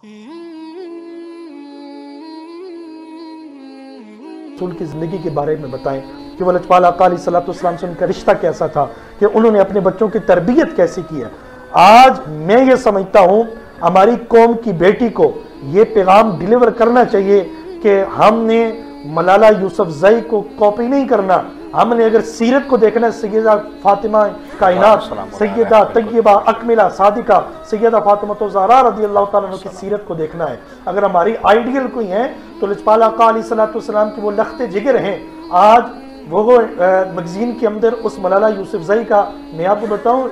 رسول کی زندگی کے بارے میں بتائیں کہ وہ لجپال آقا علیہ السلام سے ان کا رشتہ کیسا تھا، کہ انہوں نے اپنے بچوں کی تربیت کیسی کی ہے۔ آج میں یہ سمجھتا ہوں ہماری قوم کی بیٹی کو یہ پیغام ڈیلیور کرنا چاہیے کہ ہم نے ملالہ یوسفزئی کو کاپی نہیں کرنا، ہم نے اگر سیرت کو دیکھنا ہے سیدہ فاطمہ کائنات، سیدہ طیبہ اکملہ صادقہ سیدہ فاطمہ زہرا رضی اللہ تعالیٰ عنہ کی سیرت کو دیکھنا ہے۔ اگر ہماری آئیڈیل کوئی ہیں تو لجپال آقا علیہ السلام کی وہ لخت جگر ہیں۔ آج وہ مگزین کے اندر اس ملالہ یوسفزئی کا میں آپ کو بتاؤں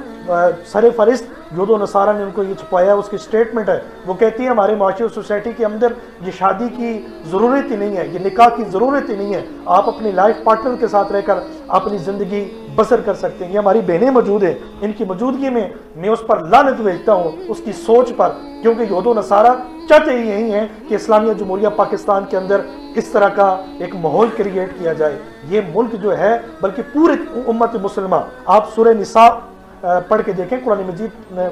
سر فہرست یہود و نصارہ نے ان کو یہ چھپایا، اس کی سٹیٹمنٹ ہے، وہ کہتی ہے ہمارے معاشرے سوسائٹی کے اندر یہ شادی کی ضرورت ہی نہیں ہے، یہ نکاح کی ضرورت ہی نہیں ہے، آپ اپنے لائف پارٹنر کے ساتھ رہ کر اپنی زندگی بسر کر سکتے ہیں۔ یہ ہماری بہنیں موجود ہیں، ان کی موجودگی میں میں اس پر لعنت بھیجتا ہوں اس کی سوچ پر، کیونکہ یہود و نصارہ چاہتے ہی یہی ہیں کہ اسلامیہ جمہوریہ پاکستان کے اندر اس طرح کا ایک ماحول کریٹ کیا جائے۔ یہ ملک جو ہے بلکہ پورے امت مسلمہ، آپ سورہ نساء پڑھ کے دیکھیں، قرآن مجید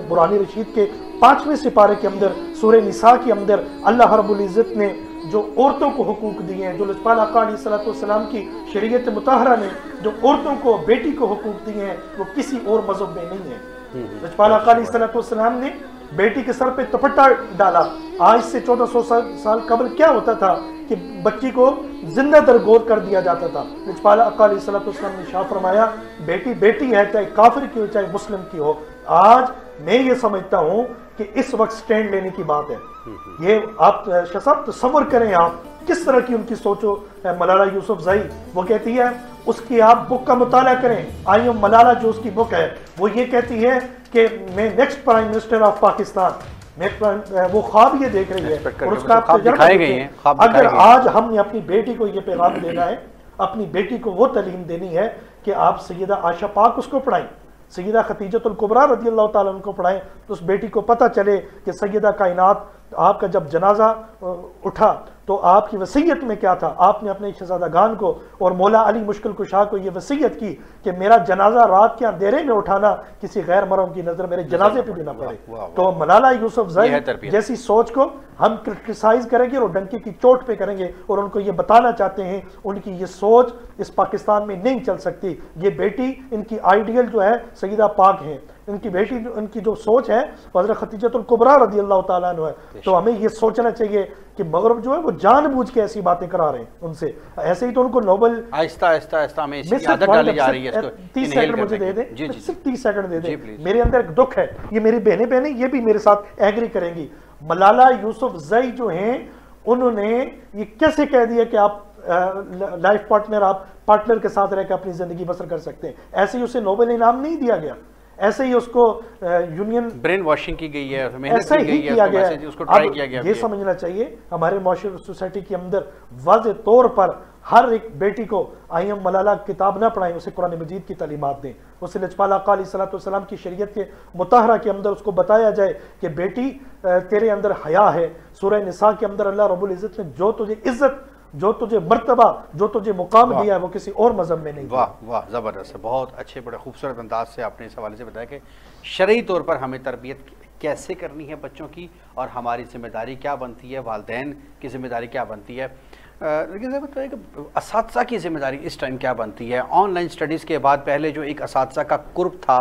برہانی رشید کے 5ویں سپارے کے اندر سورہ نساء کے اندر اللہ رب العزت نے جو عورتوں کو حقوق دیے ہیں، جو لجپال آقا علیہ السلام کی شریعت مطہرہ نے جو عورتوں کو بیٹی کو حقوق دیے ہیں وہ کسی اور مذہب میں نہیں ہے۔ لجپال آقا علیہ السلام نے بیٹی کے سر پہ دوپٹہ ڈالا۔ آج سے 1400 سال قبل کیا ہوتا تھا کہ بچی کو زندہ درگور کر دیا جاتا تھا۔ لجپال آقا علیہ السلام نے شاہ فرمایا بیٹی بیٹی ہے، چاہے کافر کی ہو چاہے مسلم کی ہو۔ آج میں یہ سمجھتا ہوں کہ اس وقت سٹینڈ لینے کی بات ہے۔ یہ آپ شاہ صاحب تصور کریں آپ کس طرح کی ان کی سوچو ملالہ یوسفزئی، وہ کہتی ہے اس کی آپ بک کا مطالعہ کریں، آئی ایم ملالہ جو اس کی بک ہے، وہ یہ کہتی ہے کہ میں next prime minister of Pakistan, وہ خواب یہ دیکھ رہی ہے اور اس کا آپ تجربہ دیکھیں۔ اگر آج ہم نے اپنی بیٹی کو یہ پیغام دینا ہے، اپنی بیٹی کو وہ تعلیم دینی ہے کہ آپ سیدہ عائشہ پاک اس کو پڑھائیں، سیدہ خدیجۃ الکبریٰ رضی اللہ تعالیٰ عنہ کو پڑھائیں، تو اس بیٹی کو پتہ چلے کہ سیدہ کائنات آپ کا جب جنازہ اٹھا تو آپ کی وصیت میں کیا تھا۔ آپ نے اپنے شہزادگان کو اور مولا علی مشکل کشا کو یہ وصیت کی کہ میرا جنازہ رات کے اندھیرے میں اٹھانا کسی غیر محرم کی نظر میرے جنازے پہ بھی نہ پڑے۔ تو ملالہ یوسفزئی جیسی سوچ کو ہم کرٹیسائز کریں گے اور ڈنکی کی چوٹ پہ کریں گے اور ان کو یہ بتانا چاہتے ہیں ان کی یہ سوچ اس پاکستان میں نہیں چل سکتی۔ یہ بیٹی ان کی آئیڈیل جو ہے سیدہ پاک ہیں، ان کی بیٹی ان کی جو سوچ ہے حضرت خدیجۃ الکبریٰ رضی اللہ تعالیٰ عنہ ہے۔ تو ہمیں یہ سوچنا چاہیے کہ مغرب جو ہے وہ جان بوجھ کے ایسی باتیں کرا رہے ہیں ان سے، ایسے ہی تو ان کو نوبل آہستہ آہستہ ہمیں اس کی عادت ڈالی جا رہی ہے۔ 30 سیکنڈ مجھے دے دیں، صرف 30 سیکنڈ دے دیں، میرے اندر ایک دکھ ہے، یہ میری بہنیں یہ بھی میرے ساتھ ایگری کریں گی۔ ملالہ یوسفزئی جو ہیں انہوں نے یہ کیسے کہہ دیا کہ آپ لائف پارٹنر آپ پارٹنر کے ساتھ رہ کے اپنی زندگی بسر کر سکتے ہیں، ایسے ہی اسے نوبل انعام نہیں دیا گیا، ایسے ہی اس کو یونین برین واشنگ کی گئی ہے، ایسا ہی کیا گیا ہے۔ اس کو ٹرائی کیا گیا۔ یہ سمجھنا چاہیے ہمارے معاشرے سوسائٹی کے اندر واضح طور پر ہر ایک بیٹی کو آئی ایم ملالہ کتاب نہ پڑھائیں، اسے قرآن مجید کی تعلیمات دیں، اسے لجپال آقا علیہ السلام کی شریعت کے مطہرہ کے اندر اس کو بتایا جائے کہ بیٹی تیرے اندر حیا ہے۔ سورہ نساء کے اندر اللہ رب العزت نے جو تجھے عزت، جو تجھے مرتبہ، جو تجھے مقام دیا ہے وہ کسی اور مذہب میں نہیں۔ واہ واہ، زبردست، بہت اچھے بڑے خوبصورت انداز سے آپ نے اس حوالے سے بتایا کہ شرعی طور پر ہمیں تربیت کیسے کرنی ہے بچوں کی اور ہماری ذمہ داری کیا بنتی ہے، والدین کی ذمہ داری کیا بنتی ہے، لیکن یہ بتائیں کہ اساتذہ کی ذمہ داری اس ٹائم کیا بنتی ہے۔ آن لائن اسٹڈیز کے بعد پہلے جو ایک اساتذہ کا قرب تھا